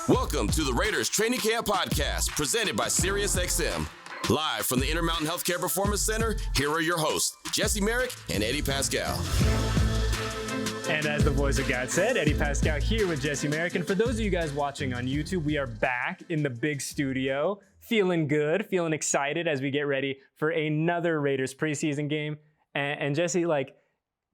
Welcome to the Raiders Training Camp Podcast, presented by SiriusXM. Live from the Intermountain Healthcare Performance Center, here are your hosts, Jesse Merrick and Eddie Paskal. And as the voice of God said, Eddie Paskal here with Jesse Merrick. And for those of you guys watching on YouTube, we are back in the big studio, feeling good, feeling excited as we get ready for another Raiders preseason game. And Jesse,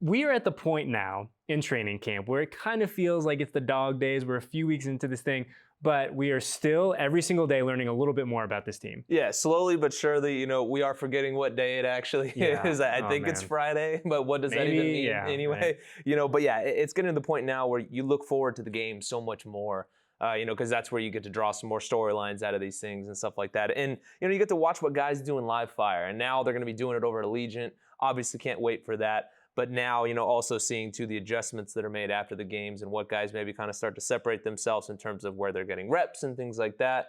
we are at the point now in training camp where it kind of feels like it's the dog days. We're a few weeks into this thing, but we are still every single day learning a little bit more about this team. Yeah, slowly but surely, we are forgetting what day it actually is. I think it's Friday, but what does that even mean anyway? Right. But yeah, it's getting to the point now where you look forward to the game so much more. Because that's where you get to draw some more storylines out of these things and stuff like that. And, you get to watch what guys do in live fire. And now they're going to be doing it over at Allegiant. Obviously can't wait for that. But now, also seeing too the adjustments that are made after the games and what guys maybe kind of start to separate themselves in terms of where they're getting reps and things like that.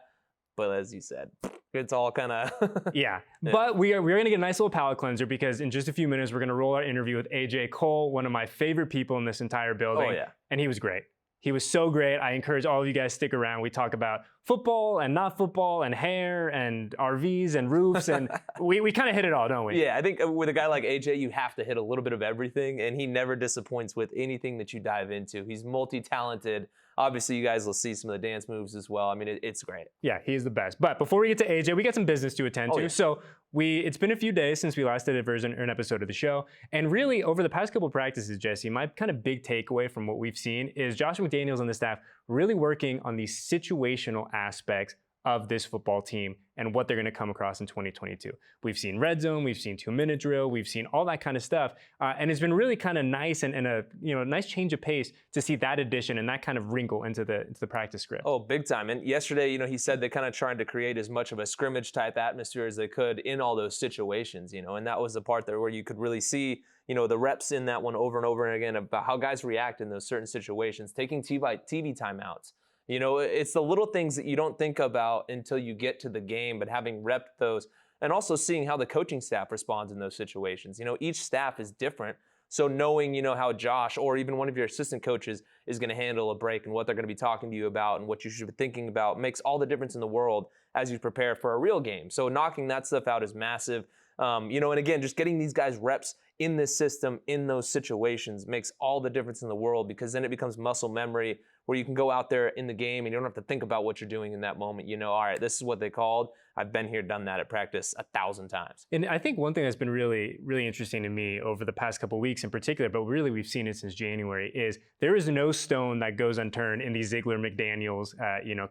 But as you said, it's all kind of... yeah, but we're going to get a nice little palate cleanser because in just a few minutes, we're going to roll our interview with AJ Cole, one of my favorite people in this entire building. Oh, yeah. And he was great. He was so great. I encourage all of you guys to stick around. We talk about football and not football and hair and RVs and roofs. And we kind of hit it all, don't we? Yeah, I think with a guy like AJ, you have to hit a little bit of everything. And he never disappoints with anything that you dive into. He's multi-talented. Obviously, you guys will see some of the dance moves as well. I mean, it's great. Yeah, he's the best. But before we get to AJ, we got some business to attend to. Yeah. So it's been a few days since we last did an episode of the show. And really, over the past couple of practices, Jesse, my kind of big takeaway from what we've seen is Josh McDaniels and the staff really working on the situational aspects of this football team and what they're going to come across in 2022. We've seen red zone, we've seen 2-minute drill, we've seen all that kind of stuff. And it's been really kind of nice and a nice change of pace to see that addition and that kind of wrinkle into the practice script. Oh, big time. And yesterday, he said they kind of tried to create as much of a scrimmage type atmosphere as they could in all those situations, and that was the part there where you could really see, the reps in that one over and over again about how guys react in those certain situations, taking TV timeouts. It's the little things that you don't think about until you get to the game, but having repped those and also seeing how the coaching staff responds in those situations. Each staff is different. So knowing, how Josh or even one of your assistant coaches is going to handle a break and what they're going to be talking to you about and what you should be thinking about makes all the difference in the world as you prepare for a real game. So knocking that stuff out is massive. And again, just getting these guys reps in this system, in those situations makes all the difference in the world because then it becomes muscle memory where you can go out there in the game and you don't have to think about what you're doing in that moment. All right, this is what they called. I've been here, done that at practice 1,000 times. And I think one thing that's been really, really interesting to me over the past couple of weeks in particular, but really we've seen it since January, is there is no stone that goes unturned in the Ziegler-McDaniels,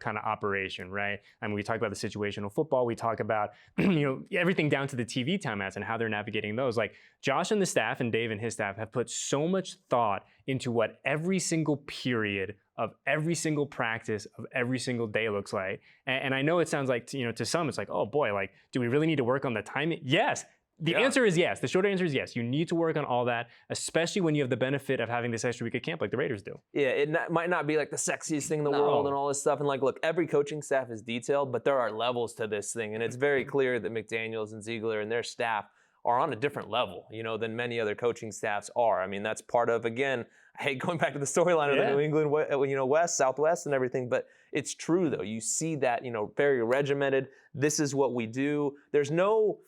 kind of operation, right? I mean, we talk about the situational football. We talk about, everything down to the TV timeouts and how they're navigating those. Like Josh and the staff and Dave and his staff have put so much thought into what every single period of every single practice of every single day looks like. And I know it sounds like, to some, it's like, oh boy, do we really need to work on the timing? Yes. The answer is yes. The short answer is yes. You need to work on all that, especially when you have the benefit of having this extra week of camp like the Raiders do. Yeah, it might not be like the sexiest thing in the world and all this stuff. And look, every coaching staff is detailed, but there are levels to this thing. And it's very clear that McDaniels and Ziegler and their staff are on a different level, than many other coaching staffs are. I mean, that's part of, again, I hate going back to the storyline of the New England, West, Southwest and everything, but it's true though. You see that, very regimented. This is what we do. There's no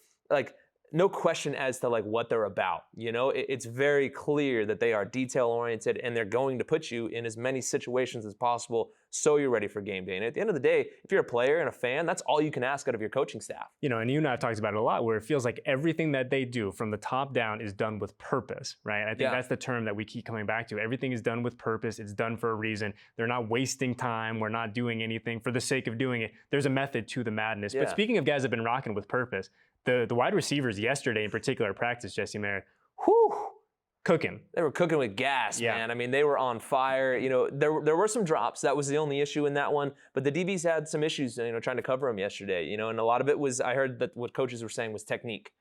question as to what they're about. It's very clear that they are detail oriented and they're going to put you in as many situations as possible so you're ready for game day. And at the end of the day, if you're a player and a fan, that's all you can ask out of your coaching staff. And you and I have talked about it a lot where it feels like everything that they do from the top down is done with purpose, right? I think that's the term that we keep coming back to. Everything is done with purpose. It's done for a reason. They're not wasting time. We're not doing anything for the sake of doing it. There's a method to the madness. But speaking of guys that have been rocking with purpose, the wide receivers yesterday in particular practice, Jesse Merrick, cooking. They were cooking with gas, man. I mean, they were on fire. There were some drops. That was the only issue in that one. But the DBs had some issues, trying to cover them yesterday, and a lot of it was, I heard that what coaches were saying was technique,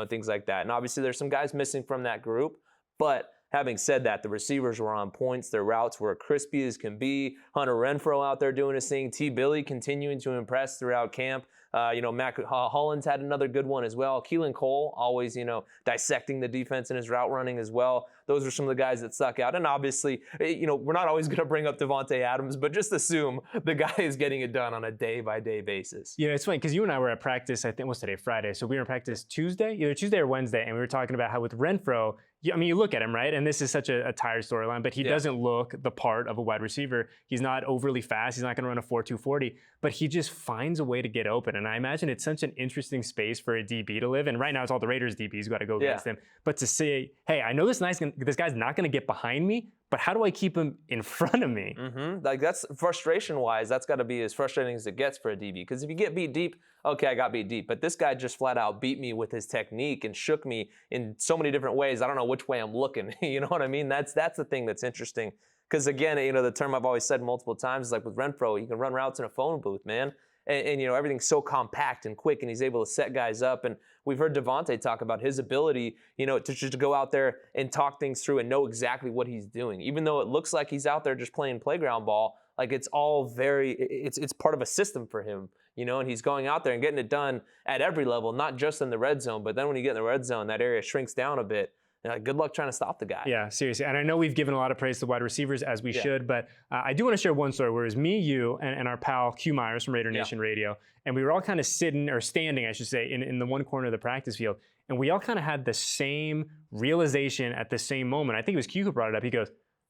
things like that. And obviously there's some guys missing from that group, but having said that, the receivers were on points. Their routes were crispy as can be. Hunter Renfrow out there doing his thing. T. Billy continuing to impress throughout camp. Mac Hollins had another good one as well. Keelan Cole always, dissecting the defense in his route running as well. Those are some of the guys that stuck out. And obviously, we're not always going to bring up Devontae Adams, but just assume the guy is getting it done on a day-by-day basis. Yeah, it's funny because you and I were at practice, I think, what's today, Friday? So we were in practice either Tuesday or Wednesday, and we were talking about how with Renfrow, you look at him, right? And this is such a tired storyline, but he doesn't look the part of a wide receiver. He's not overly fast. He's not going to run a 4.240, but he just finds a way to get open. And I imagine it's such an interesting space for a DB to live in. Right now, it's all the Raiders DBs who got to go against him. But to say, hey, I know this guy's not going to get behind me, but how do I keep him in front of me? Mm-hmm. Like, that's frustration-wise, that's got to be as frustrating as it gets for a DB. Because if you get beat deep, okay, I got beat deep. But this guy just flat out beat me with his technique and shook me in so many different ways. I don't know which way I'm looking. You know what I mean? That's the thing that's interesting. Because again, the term I've always said multiple times is like with Renfrow, you can run routes in a phone booth, man. And everything's so compact and quick, and he's able to set guys up. And we've heard Devontae talk about his ability, to go out there and talk things through and know exactly what he's doing. Even though it looks like he's out there just playing playground ball, like it's all it's part of a system for him, and he's going out there and getting it done at every level, not just in the red zone, but then when you get in the red zone, that area shrinks down a bit. Good luck trying to stop the guy. Yeah, seriously. And I know we've given a lot of praise to wide receivers, as we should, but I do want to share one story where it was me, you, and our pal Q Myers from Raider Nation Radio, and we were all kind of standing, I should say, in the one corner of the practice field, and we all kind of had the same realization at the same moment. I think it was Q who brought it up.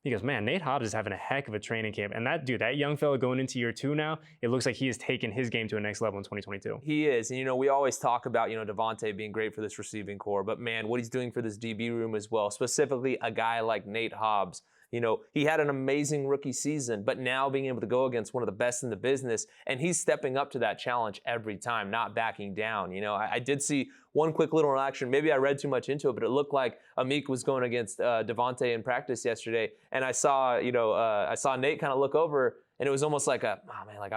He goes, man, Nate Hobbs is having a heck of a training camp. And that young fella going into year 2 now, it looks like he has taken his game to a next level in 2022. He is. And, we always talk about, Devontae being great for this receiving core. But, man, what he's doing for this DB room as well, specifically a guy like Nate Hobbs. He had an amazing rookie season, but now being able to go against one of the best in the business, and he's stepping up to that challenge every time, not backing down. I did see one quick little action. Maybe I read too much into it, but it looked like Amik was going against Devontae in practice yesterday, and I saw Nate kind of look over, and it was almost like I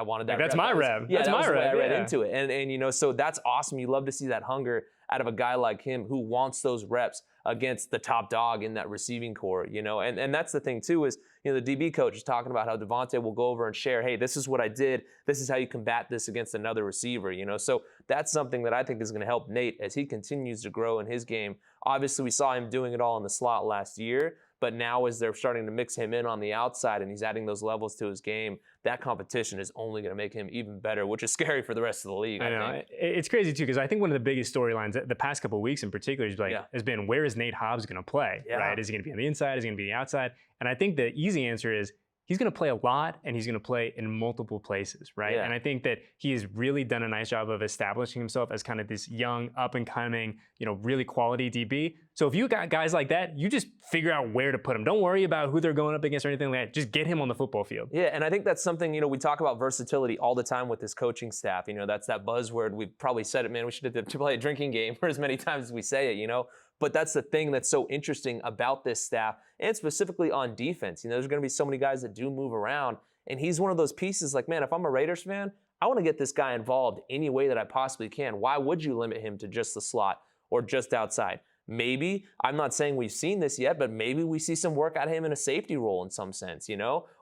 wanted that. That's my rev. Yeah, that's my rev. I read into it, and so that's awesome. You love to see that hunger out of a guy like him who wants those reps against the top dog in that receiving core, and that's the thing too is, the DB coach is talking about how Devontae will go over and share, hey, this is what I did. This is how you combat this against another receiver, so that's something that I think is going to help Nate as he continues to grow in his game. Obviously, we saw him doing it all in the slot last year, but now as they're starting to mix him in on the outside and he's adding those levels to his game, that competition is only going to make him even better, which is scary for the rest of the league. I know. It's crazy, too, because I think one of the biggest storylines the past couple of weeks in particular has been, where is Nate Hobbs going to play, right? Is he going to be on the inside? Is he going to be on the outside? And I think the easy answer is he's going to play a lot, and he's going to play in multiple places, right? Yeah. And I think that he has really done a nice job of establishing himself as kind of this young, up-and-coming, really quality DB. So if you got guys like that, you just figure out where to put them. Don't worry about who they're going up against or anything like that. Just get him on the football field. Yeah, and I think that's something, we talk about versatility all the time with this coaching staff. That's that buzzword. We've probably said it, man, we should have to play a drinking game for as many times as we say it, But that's the thing that's so interesting about this staff, and specifically on defense. There's going to be so many guys that do move around, and he's one of those pieces like, man, if I'm a Raiders fan, I want to get this guy involved any way that I possibly can. Why would you limit him to just the slot or just outside? Maybe, I'm not saying we've seen this yet, but maybe we see some work out of him in a safety role in some sense,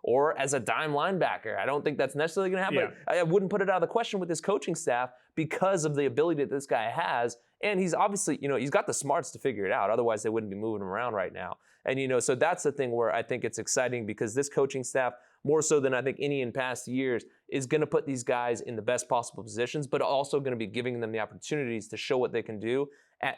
or as a dime linebacker. I don't think that's necessarily going to happen. Yeah. I wouldn't put it out of the question with this coaching staff because of the ability that this guy has. And he's obviously, he's got the smarts to figure it out. Otherwise, they wouldn't be moving him around right now. And, so that's the thing where I think it's exciting because this coaching staff, more so than I think any in past years, is going to put these guys in the best possible positions, but also going to be giving them the opportunities to show what they can do at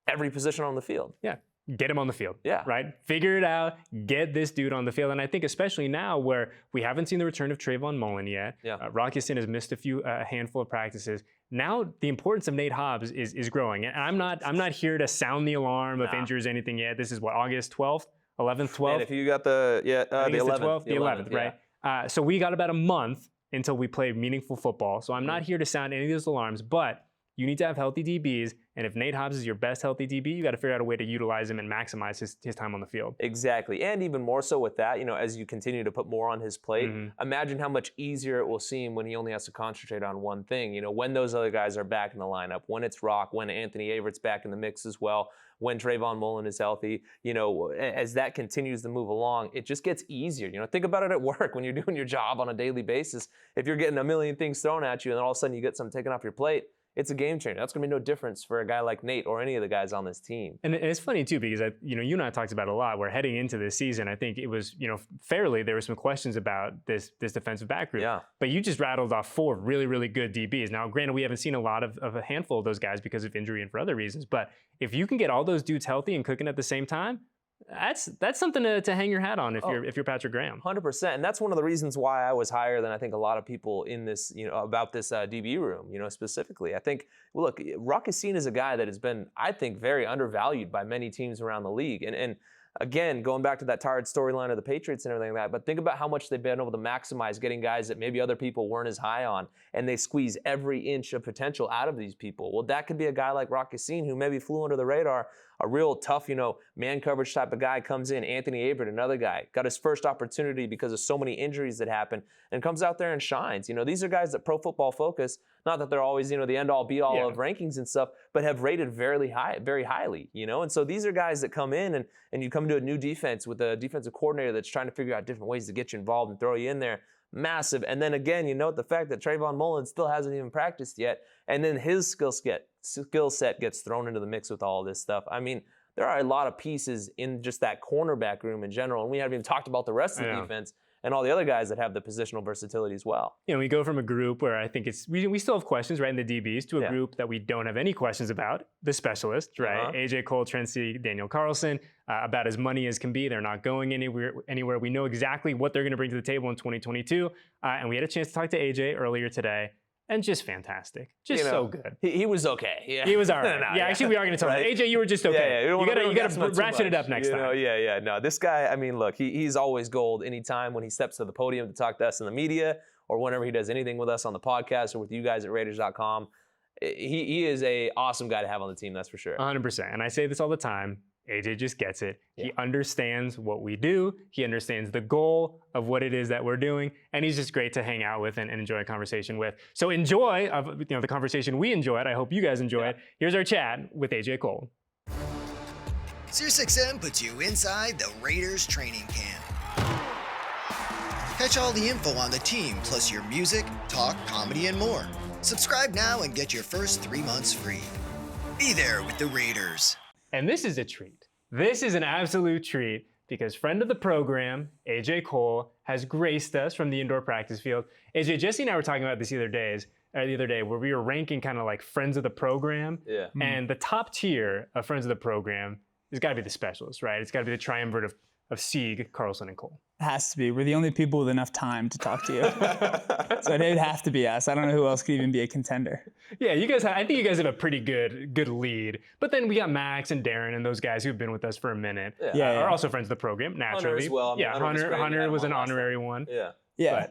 every position on the field. Yeah. Get him on the field. Yeah. Right? Figure it out. Get this dude on the field. And I think especially now where we haven't seen the return of Trayvon Mullen yet. Yeah. Rocky Sin has missed a handful of practices. Now the importance of Nate Hobbs is growing. And I'm not here to sound the alarm of injuries or anything yet. This is what, August 12th? 11th, 12th? And if you got the 11th. The 11th, right? So we got about a month until we play meaningful football. So I'm not here to sound any of those alarms, but you need to have healthy DBs. And if Nate Hobbs is your best healthy DB, you got to figure out a way to utilize him and maximize his time on the field. Exactly. And even more so with that, as you continue to put more on his plate, imagine how much easier it will seem when he only has to concentrate on one thing. When those other guys are back in the lineup, when it's Rock, when Anthony Averett's back in the mix as well, when Trayvon Mullen is healthy, as that continues to move along, it just gets easier. Think about it at work when you're doing your job on a daily basis. If you're getting a million things thrown at you and then all of a sudden you get something taken off your plate, it's a game changer. That's going to be no difference for a guy like Nate or any of the guys on this team. And it's funny too, because you and I talked about it a lot. We're heading into this season. I think it was, fairly, there were some questions about this defensive back group. Yeah. But you just rattled off 4 really, really good DBs. Now, granted, we haven't seen a lot of a handful of those guys because of injury and for other reasons. But if you can get all those dudes healthy and cooking at the same time, that's something to hang your hat on if you're Patrick Graham. 100%, and that's one of the reasons why I was higher than I think a lot of people in this, about this DB room, specifically. I think, look, Rock is seen as a guy that has been, I think, very undervalued by many teams around the league, and again, going back to that tired storyline of the Patriots and everything like that, but think about how much they've been able to maximize getting guys that maybe other people weren't as high on, and they squeeze every inch of potential out of these people. Well, that could be a guy like Rock Yassin, who maybe flew under the radar, a real tough, man coverage type of guy comes in. Anthony Averett, another guy, got his first opportunity because of so many injuries that happened and comes out there and shines. These are guys that Pro Football Focus, not that they're always, the end-all be-all of rankings and stuff, but have rated very highly, And so these are guys that come in and you come to a new defense with a defensive coordinator that's trying to figure out different ways to get you involved and throw you in there. Massive. And then again, the fact that Trayvon Mullen still hasn't even practiced yet, and then his skill set gets thrown into the mix with all this stuff. I mean, there are a lot of pieces in just that cornerback room in general, and we haven't even talked about the rest of the defense and all the other guys that have the positional versatility as well. We go from a group where I think we still have questions, right, in the DBs, to a group that we don't have any questions about, the specialists, right? AJ Cole, Trent Sieg, Daniel Carlson, about as money as can be. They're not going anywhere. We know exactly what they're going to bring to the table in 2022. And we had a chance to talk to AJ earlier today. And just fantastic. So good. He was okay. Yeah. He was all right. Actually, we are going to talk about AJ, you were just okay. Yeah. You got to ratchet it up next time. No, this guy, I mean, look, he's always gold anytime when he steps to the podium to talk to us in the media or whenever he does anything with us on the podcast or with you guys at Raiders.com. He is an awesome guy to have on the team, that's for sure. 100%. And I say this all the time. AJ just gets it. Yeah. He understands what we do. He understands the goal of what it is that we're doing. And he's just great to hang out with and enjoy a conversation with. So enjoy the conversation we enjoyed. I hope you guys enjoy it. Here's our chat with AJ Cole. SiriusXM puts you inside the Raiders training camp. Catch all the info on the team, plus your music, talk, comedy, and more. Subscribe now and get your first 3 months free. Be there with the Raiders. And this is a treat. This is an absolute treat because friend of the program, AJ Cole, has graced us from the indoor practice field. AJ, Jesse and I were talking about this the other day where we were ranking kind of like friends of the program. Yeah. And the top tier of friends of the program has got to be the specialists, right? It's got to be the triumvirate of Sieg, Carlson, and Cole. It has to be. We're the only people with enough time to talk to you. So it would have to be us. I don't know who else could even be a contender. Yeah, I think you guys have a pretty good lead. But then we got Max and Darren and those guys who've been with us for a minute. Are also friends of the program, naturally. Hunter as well. Hunter was an honorary one. Yeah.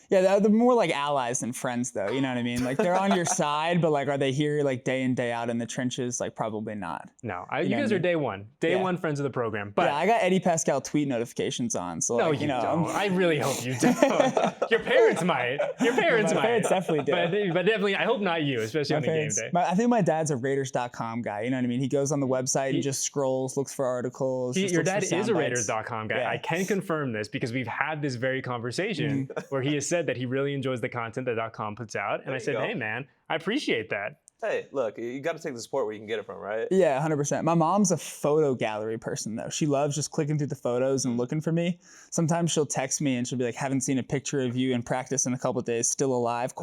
Yeah, they're more like allies than friends, though. You know what I mean? Like, they're on your side, but, like, are they here, like, day in, day out in the trenches? Like, probably not. No, you guys are day one. Day one friends of the program. But I got Eddie Paskal tweet notifications on. So, no, like, you don't. I really hope you don't. Your parents might. My parents definitely do. But definitely, I hope not you, especially on the game day. I think my dad's a Raiders.com guy. You know what I mean? He goes on the website and just scrolls, looks for articles. Your dad is a Raiders.com guy. Yeah. I can confirm this because we've had this very conversation where he has said that he really enjoys the content that .com puts out. And I said, hey, man, I appreciate that. Hey, look, you got to take the support where you can get it from, right? Yeah, 100%. My mom's a photo gallery person, though. She loves just clicking through the photos and looking for me. Sometimes she'll text me and she'll be like, haven't seen a picture of you in practice in a couple of days. Still alive, ?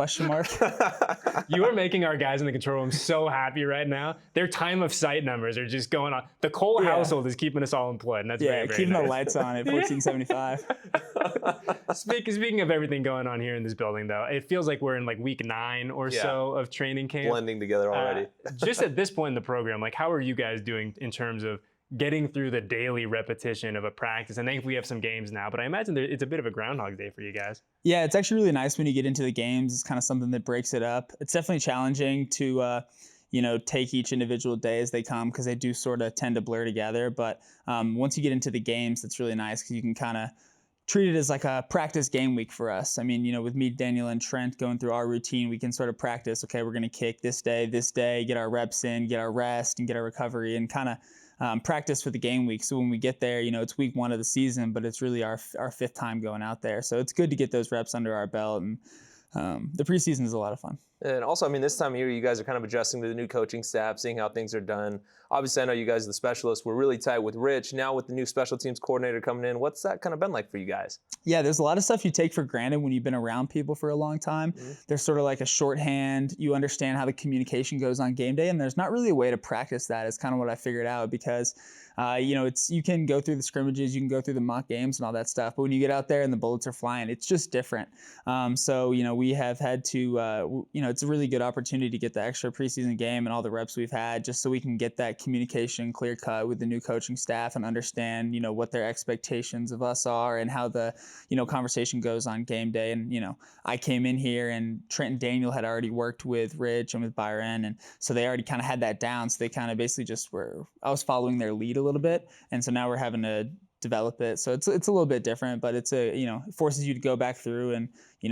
You are making our guys in the control room so happy right now. Their time of sight numbers are just going on. The Cole household is keeping us all employed, and that's very, very keeping nice. The lights on at 1475. Speaking of everything going on here in this building, though, it feels like we're in like week 9 or so of training camp. Blending together already. Just at this point in the program, like, how are you guys doing in terms of getting through the daily repetition of a practice? And thankfully we have some games now, but I imagine it's a bit of a Groundhog Day for you guys. Yeah, it's actually really nice when you get into the games. It's kind of something that breaks it up. It's definitely challenging to, take each individual day as they come, because they do sort of tend to blur together. But once you get into the games, that's really nice because you can kind of treat it as like a practice game week for us. I mean, with me, Daniel, and Trent going through our routine, we can sort of practice, okay, we're going to kick this day, get our reps in, get our rest, and get our recovery, and kind of practice for the game week. So when we get there, it's week 1 of the season, but it's really our 5th time going out there. So it's good to get those reps under our belt, and the preseason is a lot of fun. And also, I mean, this time of year, you guys are kind of adjusting to the new coaching staff, seeing how things are done. Obviously, I know you guys, the specialists, were really tight with Rich. Now with the new special teams coordinator coming in, what's that kind of been like for you guys? Yeah, there's a lot of stuff you take for granted when you've been around people for a long time. Mm-hmm. There's sort of like a shorthand. You understand how the communication goes on game day, and there's not really a way to practice that. It's kind of what I figured out, because you can go through the scrimmages, you can go through the mock games and all that stuff, but when you get out there and the bullets are flying, it's just different. So we have had to, it's a really good opportunity to get the extra preseason game and all the reps we've had, just so we can get that communication clear cut with the new coaching staff and understand, what their expectations of us are and how the, conversation goes on game day. And, I came in here and Trent and Daniel had already worked with Rich and with Byron, and so they already kind of had that down. So they kind of basically I was following their lead a little bit, and so now we're having to develop it. So it's a little bit different, but it forces you to go back through and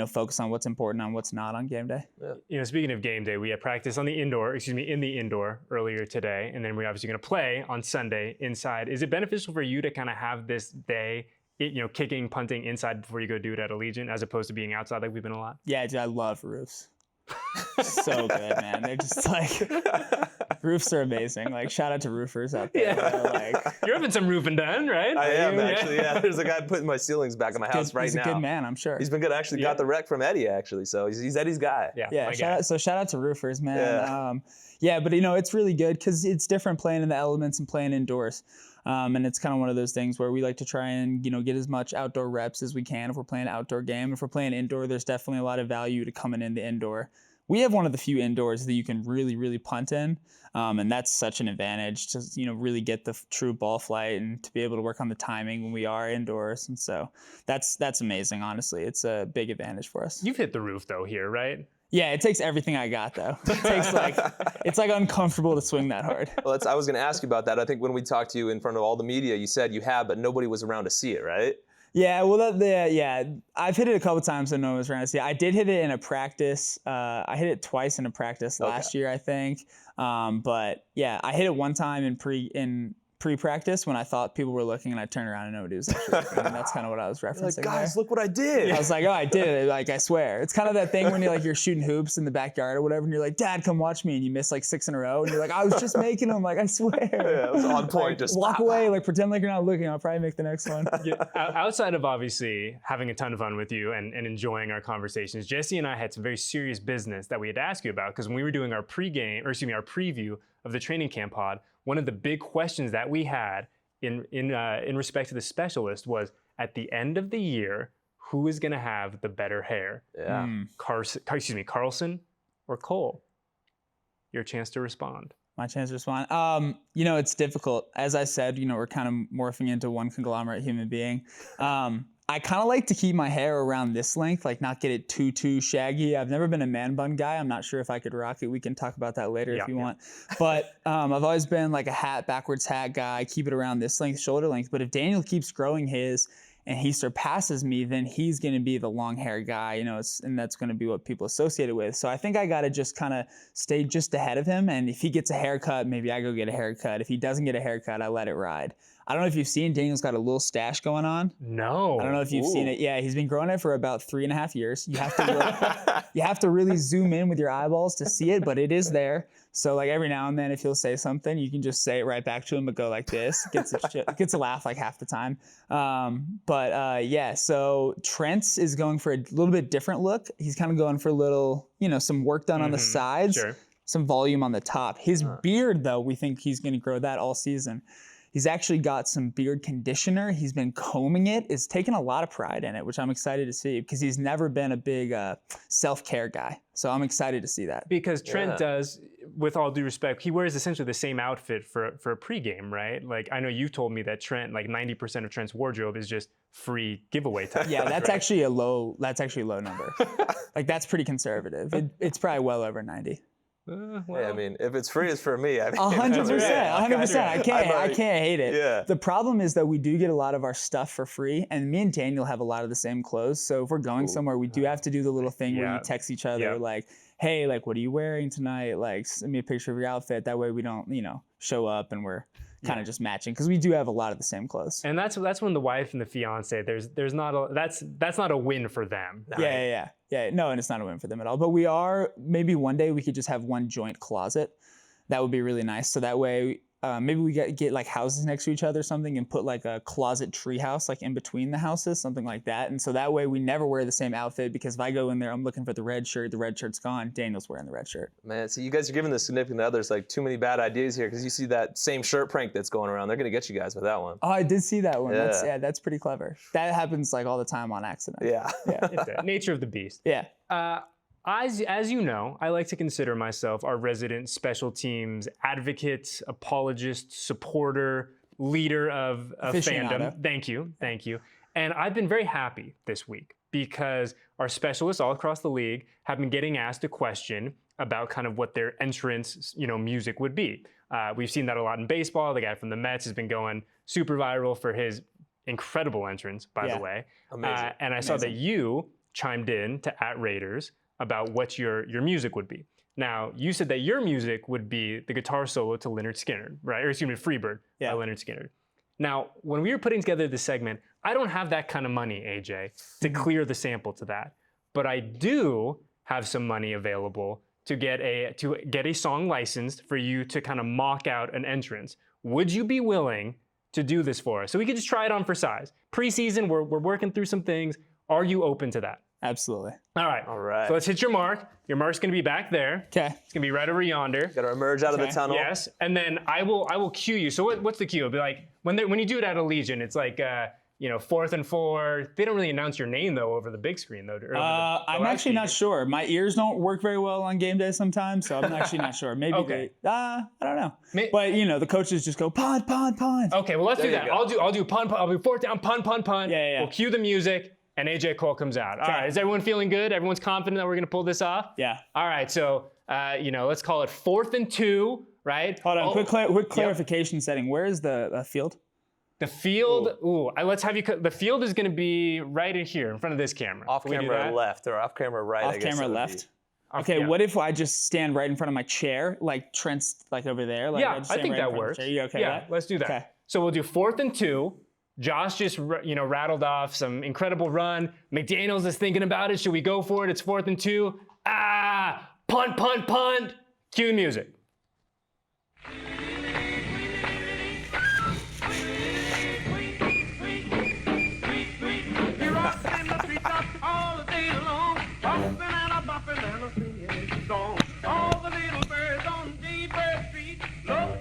focus on what's important on what's not on game day. Yeah. Speaking of game day, we had practice in the indoor earlier today, and then we're obviously going to play on Sunday inside. Is it beneficial for you to kind of have this day, kicking, punting inside before you go do it at Allegiant, as opposed to being outside like we've been a lot? Yeah, dude, I love roofs. So good, man. They're just like, roofs are amazing. Like, shout out to roofers out there. Yeah. You're having some roofing done, right? I am, actually. Yeah. There's a guy putting my ceilings back in my house right now. He's a good man, I'm sure. He's been good. Actually, got the rec from Eddie, actually. So he's Eddie's guy. Yeah. Shout out to roofers, man. But it's really good because it's different playing in the elements and playing indoors. And it's kind of one of those things where we like to try and, get as much outdoor reps as we can if we're playing an outdoor game. If we're playing indoor, there's definitely a lot of value to coming in the indoor. We have one of the few indoors that you can really, really punt in. And that's such an advantage to, really get the true ball flight and to be able to work on the timing when we are indoors. And so that's amazing, honestly. It's a big advantage for us. You've hit the roof, though, here, right? Yeah, it takes everything I got, though. It takes it's uncomfortable to swing that hard. Well, I was going to ask you about that. I think when we talked to you in front of all the media, you said you have, but nobody was around to see it, right? Yeah, well, I've hit it a couple times and no one was around to see it. I did hit it in a practice. I hit it twice in a practice last year, I think. But yeah, I hit it one time in pre-practice when I thought people were looking, and I turned around and nobody was actually looking. And that's kind of what I was referencing. Like, guys, look what I did. I was like, oh, I did it. Like, I swear. It's kind of that thing when you're shooting hoops in the backyard or whatever, and you're like, Dad, come watch me, and you miss 6 in a row, and you're like, I was just making them. Like, I swear. Yeah, it was on point. Just walk away, pretend like you're not looking. I'll probably make the next one. Outside of obviously having a ton of fun with you and enjoying our conversations, Jesse and I had some very serious business that we had to ask you about, because when we were doing our preview of the training camp pod, one of the big questions that we had in respect to the specialist was, at the end of the year, who is going to have the better hair? Yeah. Carlson or Cole? Your chance to respond. My chance to respond. It's difficult. As I said, we're kind of morphing into one conglomerate human being. I kind of like to keep my hair around this length, not get it too shaggy. I've never been a man bun guy. I'm not sure if I could rock it. We can talk about that later if you want. But I've always been like a backwards hat guy, keep it around this length, shoulder length. But if Daniel keeps growing his and he surpasses me, then he's going to be the long hair guy, and that's going to be what people associate it with. So I think I got to just kind of stay just ahead of him. And if he gets a haircut, maybe I go get a haircut. If he doesn't get a haircut, I let it ride. I don't know if you've seen, Daniel's got a little stash going on. No. I don't know if you've seen it. Yeah, he's been growing it for about 3.5 years. You have to really zoom in with your eyeballs to see it, but it is there. So every now and then, if he'll say something, you can just say it right back to him, but go like this. Gets a laugh half the time. So Trent's is going for a little bit different look. He's kind of going for a little, some work done on the sides, some volume on the top. His beard, though, we think he's going to grow that all season. He's actually got some beard conditioner. He's been combing it. It's taken a lot of pride in it, which I'm excited to see, because he's never been a big self-care guy. So I'm excited to see that. Because Trent does, with all due respect, he wears essentially the same outfit for a pregame, right? I know you told me that Trent, 90% of Trent's wardrobe is just free giveaway type. Yeah, that's actually a low number. That's pretty conservative. It's probably well over 90. Hey, I mean, if it's free, it's for me. I mean, 100%. 100%. I can't hate it. Yeah. The problem is that we do get a lot of our stuff for free, and me and Daniel have a lot of the same clothes. So if we're going somewhere, we do have to do the little thing where you text each other like, hey, like, what are you wearing tonight? Like, send me a picture of your outfit. That way we don't, show up and we're kind of just matching, because we do have a lot of the same clothes. And that's when the wife and the fiance, there's not a, that's not a win for them. Yeah. No, and it's not a win for them at all. But we are, maybe one day we could just have one joint closet. That would be really nice. So that way, maybe we get like houses next to each other or something, and put like a closet tree house like in between the houses, something like that. And so that way we never wear the same outfit, because if I go in there, I'm looking for the red shirt's gone, Daniel's wearing the red shirt. Man, so you guys are giving the significant others like too many bad ideas here, because you see that same shirt prank that's going around. They're going to get you guys with that one. Oh, I did see that one. Yeah. That's pretty clever. That happens like all the time on accident. Yeah. It's the nature of the beast. Yeah. As you know, I like to consider myself our resident special teams advocate, apologist, supporter, leader of fandom. Thank you. And I've been very happy this week, because our specialists all across the league have been getting asked a question about kind of what their entrance, music would be. We've seen that a lot in baseball. The guy from the Mets has been going super viral for his incredible entrance, by the way. Amazing. And I saw that you chimed in to @Raiders about what your music would be. Now, you said that your music would be the guitar solo to Lynyrd Skynyrd, right? Or excuse me, Freebird by Lynyrd Skynyrd. Now, when we were putting together this segment, I don't have that kind of money, AJ, to clear the sample to that. But I do have some money available to get a song licensed for you to kind of mock out an entrance. Would you be willing to do this for us? So we could just try it on for size. Preseason, we're working through some things. Are you open to that? Absolutely. All right. So let's hit your mark. Your mark's going to be back there. Okay. It's going to be right over yonder. Got to emerge out of the tunnel. Yes. And then I will cue you. So what's the cue? It'll be like when you do it at Allegiant, it's like 4th and 4. They don't really announce your name though over the big screen though. I'm actually not sure. My ears don't work very well on game day sometimes, so I'm actually not sure. Maybe I don't know. But the coaches just go punt. Okay, well let's do that. I'll do punt. I'll do fourth down, punt. Yeah. We'll cue the music. And AJ Cole comes out. All right, is everyone feeling good? Everyone's confident that we're going to pull this off? Yeah. All right, so, let's call it 4th and 2, right? Hold on, quick clarification setting. Where is the field? The field, let's have you, the field is going to be right in here in front of this camera. Off camera left or off camera right, I guess. Off camera left? Okay, what if I just stand right in front of my chair, like Trent's like over there? Like, I think that works. You okay? Yeah, let's do that. Okay. So we'll do 4th and 2. Josh just, rattled off some incredible run. McDaniels is thinking about it. Should we go for it? It's 4th and 2. Punt. Cue the music.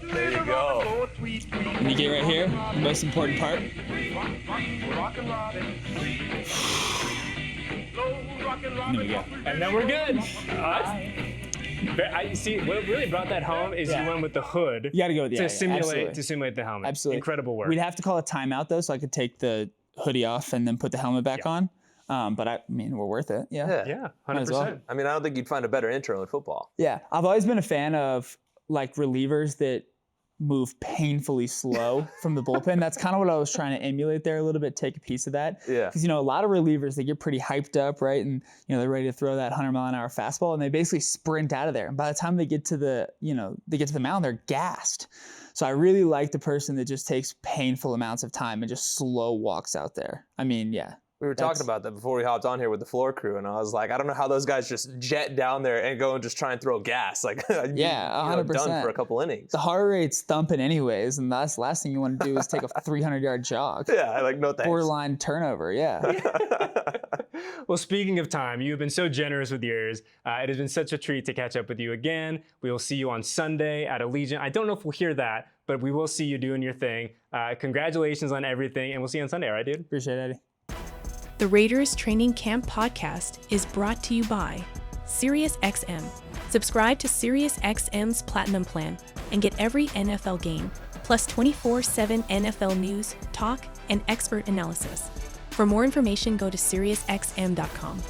There you go. Can you get right here? The most important part. There we go. And then we're good. I see. What really brought that home is you went with the hood. You got to go with to simulate the helmet. Absolutely, incredible work. We'd have to call a timeout though, so I could take the hoodie off and then put the helmet back on. But we're worth it. Yeah, 100%. Well. I mean, I don't think you'd find a better intro in football. Yeah, I've always been a fan of like relievers that move painfully slow from the bullpen. That's kind of what I was trying to emulate there a little bit, take a piece of that. Yeah. Because, a lot of relievers, they get pretty hyped up, right? And, they're ready to throw that 100-mile-an-hour fastball, and they basically sprint out of there. And by the time they get to the mound, they're gassed. So I really like the person that just takes painful amounts of time and just slow walks out there. I mean, yeah. We were talking about that before we hopped on here with the floor crew, and I was like, I don't know how those guys just jet down there and go and just try and throw gas. Like, 100%. Done for a couple innings. The heart rate's thumping anyways, and that's the last thing you want to do is take a 300-yard jog. Yeah, no thanks. Borderline turnover, yeah. Well, speaking of time, you've been so generous with yours. It has been such a treat to catch up with you again. We will see you on Sunday at Allegiant. I don't know if we'll hear that, but we will see you doing your thing. Congratulations on everything, and we'll see you on Sunday, all right, dude? Appreciate it, Eddie. The Raiders Training Camp Podcast is brought to you by SiriusXM. Subscribe to SiriusXM's Platinum Plan and get every NFL game, plus 24/7 NFL news, talk, and expert analysis. For more information, go to SiriusXM.com.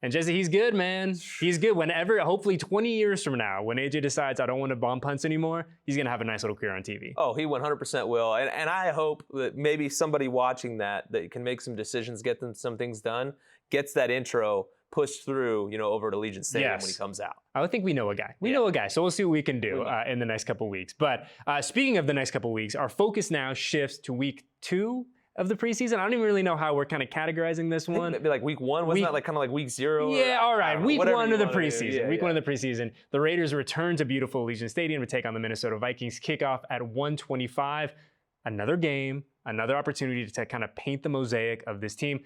And Jesse, he's good, man. He's good. Whenever, hopefully 20 years from now, when AJ decides I don't want to bomb punts anymore, he's going to have a nice little career on TV. Oh, he 100% will. And I hope that maybe somebody watching that can make some decisions, get them some things done, gets that intro pushed through, over to Allegiant Stadium when he comes out. I think we know a guy. We know a guy, so we'll see what we can do in the next couple of weeks. But speaking of the next couple of weeks, our focus now shifts to week 2 of the preseason. I don't even really know how we're kind of categorizing this one. Maybe like week 1, wasn't that like kind of like week 0? Yeah, all right. Week 1 of the preseason. Week 1 of the preseason. The Raiders return to beautiful Allegiant Stadium to take on the Minnesota Vikings. Kickoff at 1:25. Another game, another opportunity to kind of paint the mosaic of this team.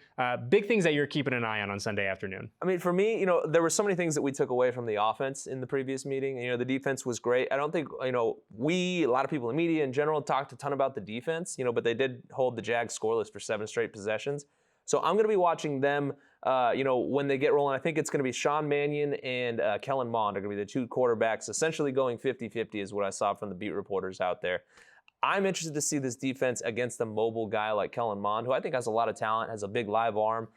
Big things that you're keeping an eye on Sunday afternoon. I mean, for me, there were so many things that we took away from the offense in the previous meeting. The defense was great. I don't think, a lot of people in media in general talked a ton about the defense, but they did hold the Jags scoreless for 7 straight possessions. So I'm going to be watching them, when they get rolling. I think it's going to be Sean Mannion and Kellen Mond are going to be the 2 quarterbacks, essentially going 50-50 is what I saw from the beat reporters out there. I'm interested to see this defense against a mobile guy like Kellen Mond, who I think has a lot of talent, has a big live arm.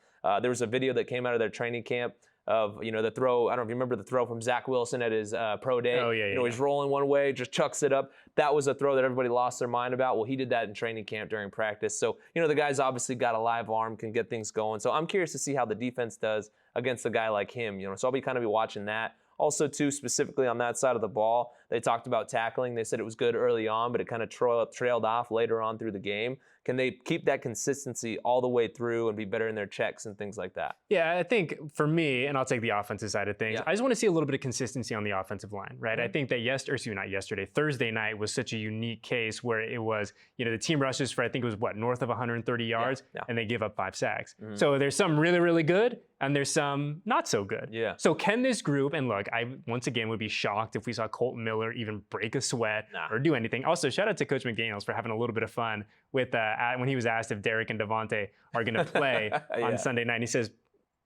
There was a video that came out of their training camp of, the throw. I don't know if you remember the throw from Zach Wilson at his pro day. Oh, yeah. He's rolling one way, just chucks it up. That was a throw that everybody lost their mind about. Well, he did that in training camp during practice. So, the guy's obviously got a live arm, can get things going. So I'm curious to see how the defense does against a guy like him. So I'll be kind of watching that. Also, too, specifically on that side of the ball, they talked about tackling. They said it was good early on, but it kind of trailed off later on through the game. Can they keep that consistency all the way through and be better in their checks and things like that? Yeah, I think for me, and I'll take the offensive side of things, I just want to see a little bit of consistency on the offensive line, right? I think that Thursday night was such a unique case where it was, the team rushes for, I think it was north of 130 yards, and they give up 5 sacks. So there's some really, really good, and there's some not so good. Yeah. So can this group, and look, I once again would be shocked if we saw Colton Miller even break a sweat or do anything. Also, shout out to Coach McDaniels for having a little bit of fun with when he was asked if Derek and Devontae are going to play on Sunday night. And he says,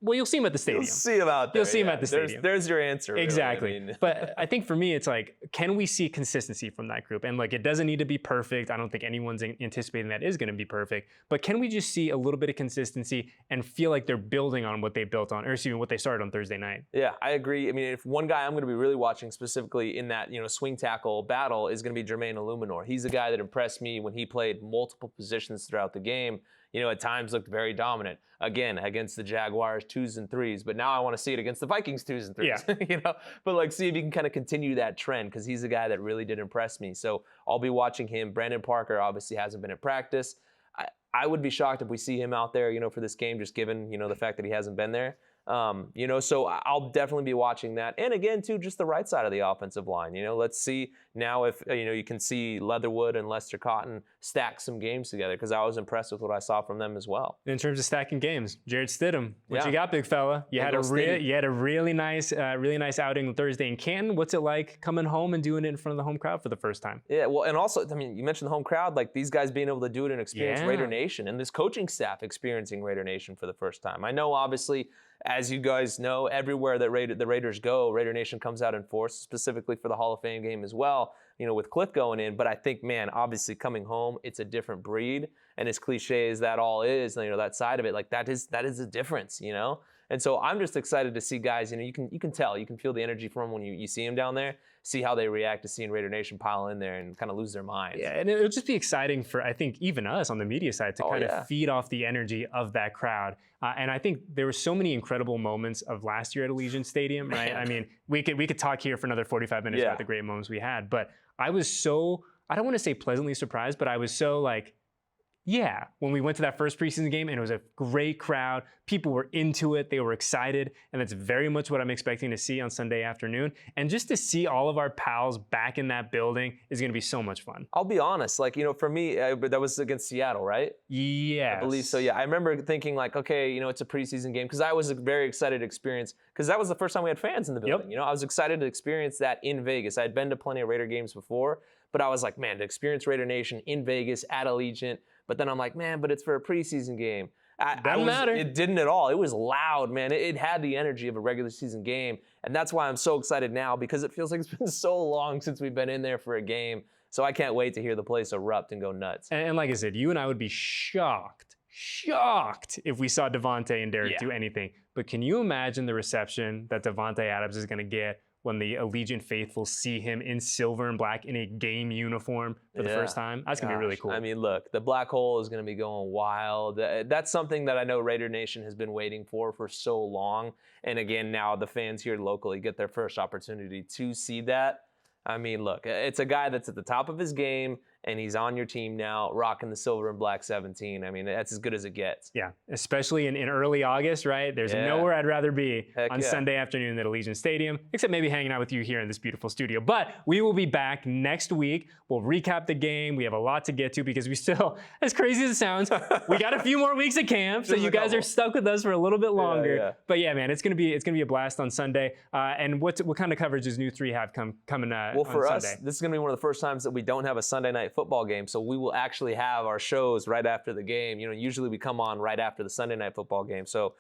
well, you'll see him at the stadium. You'll see him out there. You'll see him at the stadium. There's your answer. Really. Exactly. But I think for me, it's like, can we see consistency from that group? And it doesn't need to be perfect. I don't think anyone's anticipating that is going to be perfect. But can we just see a little bit of consistency and feel like they're building on what they built on, or excuse me, what they started on Thursday night? Yeah, I agree. I mean, if one guy I'm going to be really watching specifically in that, swing tackle battle is going to be Jermaine Illuminor. He's a guy that impressed me when he played multiple positions throughout the game. At times looked very dominant. Again, against the Jaguars, 2s and 3s. But now I want to see it against the Vikings, 2s and 3s. Yeah. But see if he can kind of continue that trend, because he's a guy that really did impress me. So I'll be watching him. Brandon Parker obviously hasn't been at practice. I would be shocked if we see him out there, for this game, just given, the fact that he hasn't been there. So I'll definitely be watching that. And again, too, just the right side of the offensive line. Let's see now if, you can see Leatherwood and Lester Cotton stack some games together, because I was impressed with what I saw from them as well. In terms of stacking games, Jared Stidham, what you got, big fella? You had a really nice outing Thursday in Canton. What's it like coming home and doing it in front of the home crowd for the first time? Yeah, well, and also, you mentioned the home crowd, these guys being able to do it and experience Raider Nation, and this coaching staff experiencing Raider Nation for the first time. I know, obviously, as you guys know, everywhere that the Raiders go, Raider Nation comes out in force, specifically for the Hall of Fame game as well, with Cliff going in. But I think, man, obviously coming home, it's a different breed. And as cliche as that all is, that side of it, that is a difference, And so I'm just excited to see guys, you can tell, you can feel the energy from them when you see them down there, see how they react to seeing Raider Nation pile in there and kind of lose their minds. Yeah, and it'll just be exciting for, I think, even us on the media side to kind of feed off the energy of that crowd. And I think there were so many incredible moments of last year at Allegiant Stadium, right? I mean, we could talk here for another 45 minutes about the great moments we had, but I was so, I don't want to say pleasantly surprised, but I was so when we went to that first preseason game, and it was a great crowd. People were into it. They were excited. And that's very much what I'm expecting to see on Sunday afternoon. And just to see all of our pals back in that building is going to be so much fun. I'll be honest, for me, that was against Seattle, right? Yeah, I believe so, yeah. I remember thinking okay, it's a preseason game, because I was very excited to experience, because that was the first time we had fans in the building. I was excited to experience that in Vegas. I had been to plenty of Raider games before, but I was like, man, to experience Raider Nation in Vegas at Allegiant. But then I'm like, man, but it's for a preseason game. Doesn't matter. It didn't at all. It was loud, man. It had the energy of a regular season game. And that's why I'm so excited now, because it feels like it's been so long since we've been in there for a game. So I can't wait to hear the place erupt and go nuts. And like I said, you and I would be shocked shocked if we saw Devontae and Derek do anything. But can you imagine the reception that Devontae Adams is going to get when the Allegiant faithful see him in silver and black in a game uniform for the first time? That's going to be really cool. I mean, look, the black hole is going to be going wild. That's something that I know Raider Nation has been waiting for so long. And again, now the fans here locally get their first opportunity to see that. I mean, look, it's a guy that's at the top of his game, and he's on your team now, rocking the silver and black 17. I mean, that's as good as it gets. Yeah, especially in early August, right? There's nowhere I'd rather be on Sunday afternoon at Allegiant Stadium, except maybe hanging out with you here in this beautiful studio. But we will be back next week. We'll recap the game. We have a lot to get to because we still, as crazy as it sounds, we got a few more weeks of camp, so you guys are stuck with us for a little bit longer. But yeah, man, it's gonna be a blast on Sunday. And what kind of coverage does New 3 have coming? Well, for us, this is gonna be one of the first times that we don't have a Sunday night football game, so we will actually have our shows right after the game. You know, usually we come on right after the Sunday night football game. So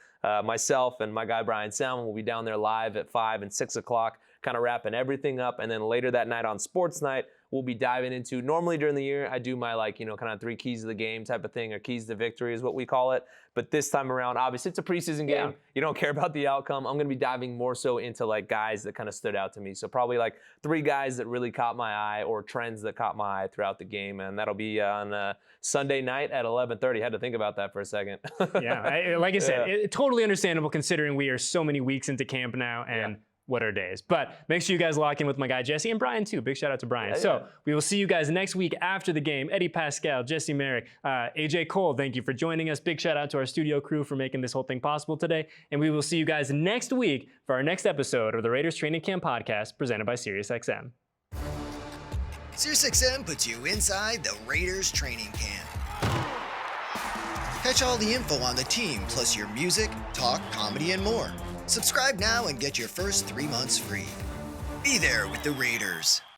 myself and my guy Brian Salmon will be down there live at 5 and 6 o'clock, kind of wrapping everything up. And then later that night on Sports Night, we'll be diving into, normally during the year, I do my kind of 3 keys of the game type of thing, or keys to victory is what we call it. But this time around, obviously it's a preseason game. You don't care about the outcome. I'm going to be diving more so into like guys that kind of stood out to me. So probably like 3 guys that really caught my eye, or trends that caught my eye throughout the game. And that'll be on Sunday night at 11:30. Had to think about that for a second. Like I said, totally understandable considering we are so many weeks into camp now, and what are days. But make sure you guys lock in with my guy Jesse, and Brian too. Big shout out to Brian. So we will see you guys next week after the game. Eddie Paskal, Jesse Merrick, AJ Cole, thank you for joining us. Big shout out to our studio crew for making this whole thing possible today. And we will see you guys next week for our next episode of the Raiders Training Camp Podcast presented by SiriusXM. SiriusXM puts you inside the Raiders training camp. Catch all the info on the team, plus your music, talk, comedy, and more. Subscribe now and get your first 3 months free. Be there with the Raiders.